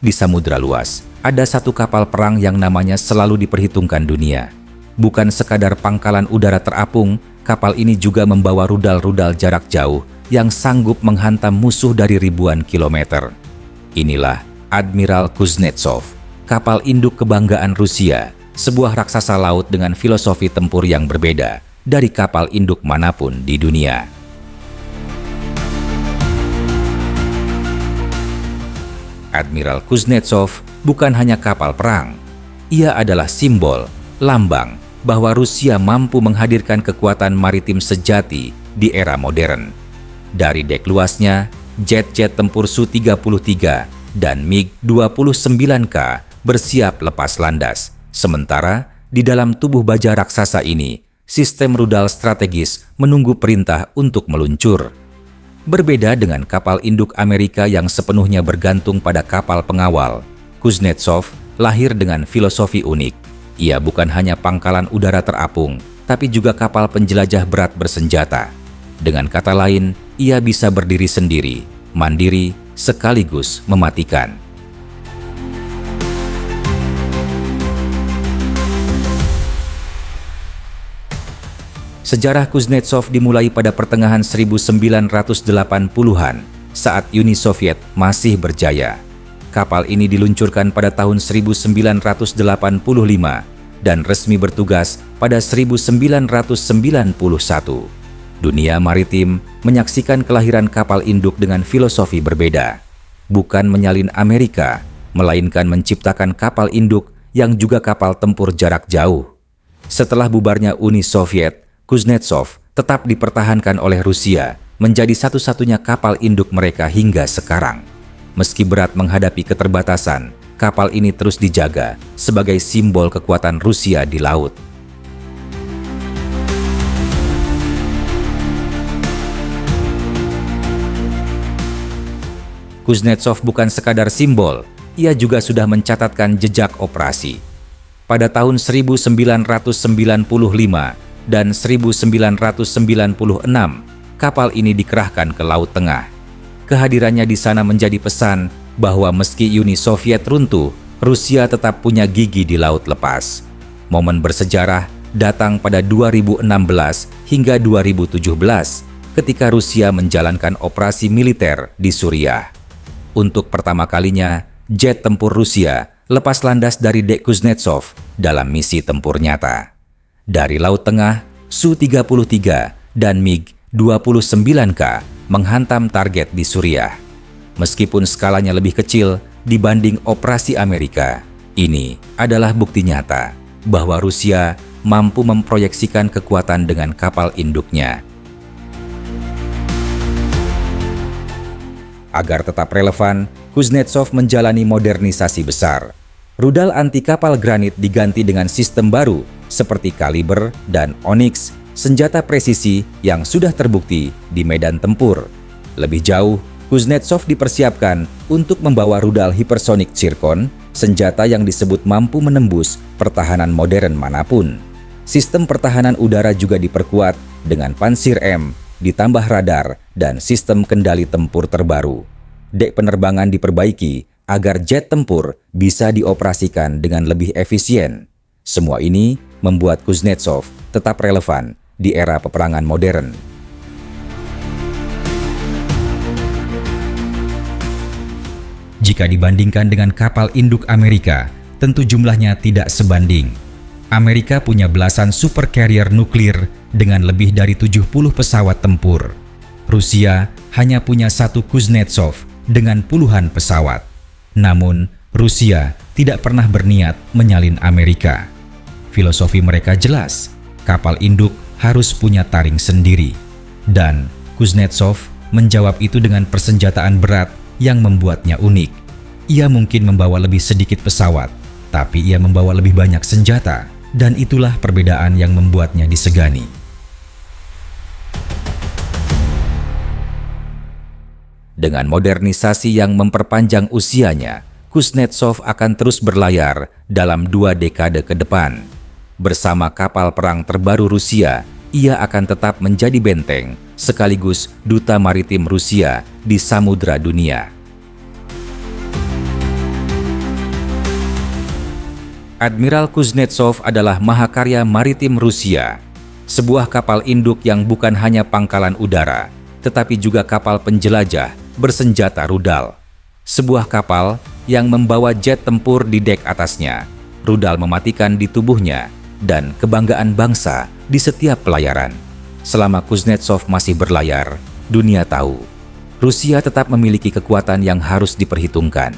di samudra luas, ada satu kapal perang yang namanya selalu diperhitungkan dunia. Bukan sekadar pangkalan udara terapung, kapal ini juga membawa rudal-rudal jarak jauh yang sanggup menghantam musuh dari ribuan kilometer. Inilah Admiral Kuznetsov, kapal induk kebanggaan Rusia, sebuah raksasa laut dengan filosofi tempur yang berbeda dari kapal induk manapun di dunia. Admiral Kuznetsov bukan hanya kapal perang, ia adalah simbol, lambang bahwa Rusia mampu menghadirkan kekuatan maritim sejati di era modern. Dari dek luasnya, jet-jet tempur Su-33 dan MiG-29K bersiap lepas landas. Sementara di dalam tubuh baja raksasa ini, sistem rudal strategis menunggu perintah untuk meluncur. Berbeda dengan kapal induk Amerika yang sepenuhnya bergantung pada kapal pengawal, Kuznetsov lahir dengan filosofi unik. Ia bukan hanya pangkalan udara terapung, tapi juga kapal penjelajah berat bersenjata. Dengan kata lain, ia bisa berdiri sendiri, mandiri, sekaligus mematikan. Sejarah Kuznetsov dimulai pada pertengahan 1980-an saat Uni Soviet masih berjaya. Kapal ini diluncurkan pada tahun 1985 dan resmi bertugas pada 1991. Dunia maritim menyaksikan kelahiran kapal induk dengan filosofi berbeda. Bukan menyalin Amerika, melainkan menciptakan kapal induk yang juga kapal tempur jarak jauh. Setelah bubarnya Uni Soviet, Kuznetsov tetap dipertahankan oleh Rusia menjadi satu-satunya kapal induk mereka hingga sekarang. Meski berat menghadapi keterbatasan, kapal ini terus dijaga sebagai simbol kekuatan Rusia di laut. Kuznetsov bukan sekadar simbol, ia juga sudah mencatatkan jejak operasi. Pada tahun 1995 dan 1996, kapal ini dikerahkan ke Laut Tengah. Kehadirannya di sana menjadi pesan bahwa meski Uni Soviet runtuh, Rusia tetap punya gigi di laut lepas. Momen bersejarah datang pada 2016 hingga 2017 ketika Rusia menjalankan operasi militer di Suriah. Untuk pertama kalinya, jet tempur Rusia lepas landas dari dek Kuznetsov dalam misi tempur nyata. Dari Laut Tengah, Su-33 dan MiG-29K menghantam target di Suriah. Meskipun skalanya lebih kecil dibanding operasi Amerika, ini adalah bukti nyata bahwa Rusia mampu memproyeksikan kekuatan dengan kapal induknya. Agar tetap relevan, Kuznetsov menjalani modernisasi besar. Rudal anti kapal granit diganti dengan sistem baru seperti Kaliber dan Onyx, senjata presisi yang sudah terbukti di medan tempur. Lebih jauh, Kuznetsov dipersiapkan untuk membawa rudal hipersonik Zircon, senjata yang disebut mampu menembus pertahanan modern manapun. Sistem pertahanan udara juga diperkuat dengan Pansir M, ditambah radar dan sistem kendali tempur terbaru. Dek penerbangan diperbaiki agar jet tempur bisa dioperasikan dengan lebih efisien. Semua ini membuat Kuznetsov tetap relevan di era peperangan modern. Jika dibandingkan dengan kapal induk Amerika, tentu jumlahnya tidak sebanding. Amerika punya belasan super carrier nuklir dengan lebih dari 70 pesawat tempur. Rusia hanya punya satu Kuznetsov dengan puluhan pesawat. Namun, Rusia tidak pernah berniat menyalin Amerika. Filosofi mereka jelas, kapal induk harus punya taring sendiri. Dan Kuznetsov menjawab itu dengan persenjataan berat yang membuatnya unik. Ia mungkin membawa lebih sedikit pesawat, tapi ia membawa lebih banyak senjata, dan itulah perbedaan yang membuatnya disegani. Dengan modernisasi yang memperpanjang usianya, Kuznetsov akan terus berlayar dalam 2 dekade ke depan. Bersama kapal perang terbaru Rusia, ia akan tetap menjadi benteng sekaligus duta maritim Rusia di samudra dunia. Admiral Kuznetsov adalah mahakarya maritim Rusia, sebuah kapal induk yang bukan hanya pangkalan udara, tetapi juga kapal penjelajah bersenjata rudal. Sebuah kapal yang membawa jet tempur di dek atasnya, rudal mematikan di tubuhnya, dan kebanggaan bangsa di setiap pelayaran. Selama Kuznetsov masih berlayar, dunia tahu Rusia tetap memiliki kekuatan yang harus diperhitungkan.